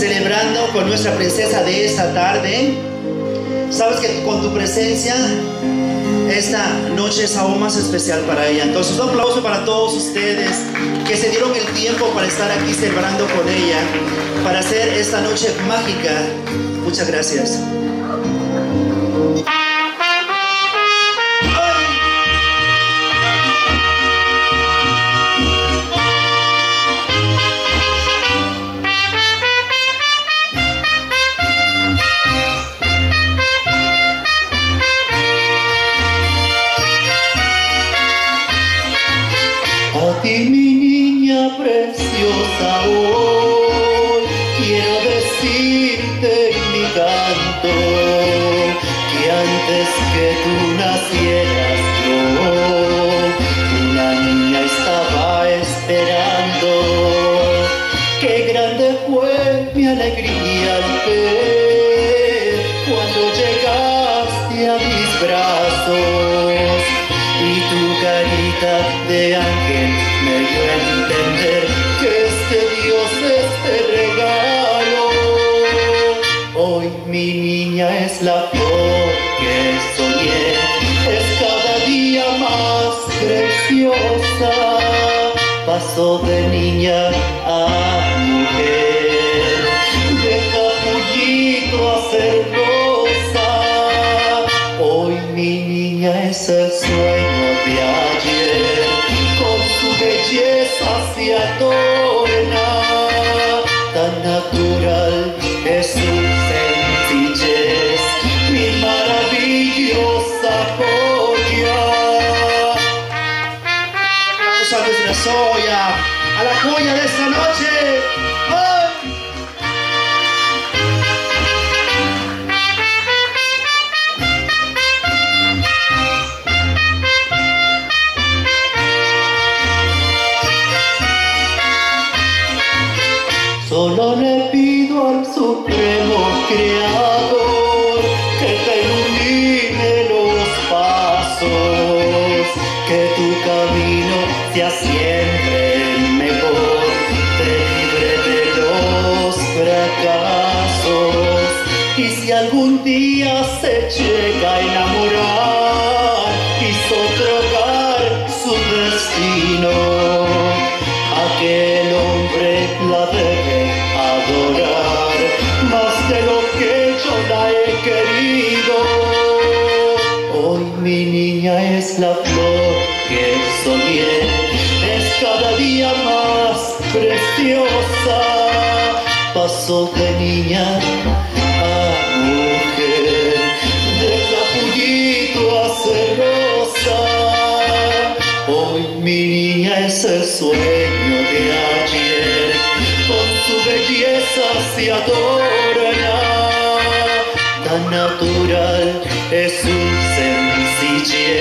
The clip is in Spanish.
celebrando con nuestra princesa de esta tarde. Sabes que con tu presencia esta noche es aún más especial para ella. Entonces un aplauso para todos ustedes que se dieron el tiempo para estar aquí celebrando con ella, para hacer esta noche mágica. Muchas gracias. A ti, mi niña preciosa, hoy quiero decirte en mi canto que antes que tú nacieras yo, una niña estaba esperando. Qué grande fue mi alegría al ver cuando llegaste a mis brazos. Y tu carita de ángel me dio a entender que este Dios este regalo. Hoy mi niña es la flor que soñé, es cada día más preciosa. Pasó de niña a mujer, de capullito a ser rosa. Hoy mi niña es el sueño de ayer, con su belleza se adorna, tan natural es su sencillez, mi maravillosa joya. Vamos a nuestra Zoya, a la joya de esta noche. ¡Oh! Solo le pido al Supremo Creador que te ilumine los pasos, que tu camino sea siempre el mejor, te libre de los fracasos. Y si algún día se llega a enamorar, quiso trocar su destino, aquel hombre la debe adorar más de lo que yo la he querido. Hoy mi niña es la flor que soñé, es cada día más preciosa. Pasó de niña a mujer, de capullito a ser rosa. Hoy mi niña es el sueño de ayer, con su belleza se adorna, tan natural es su sencillez.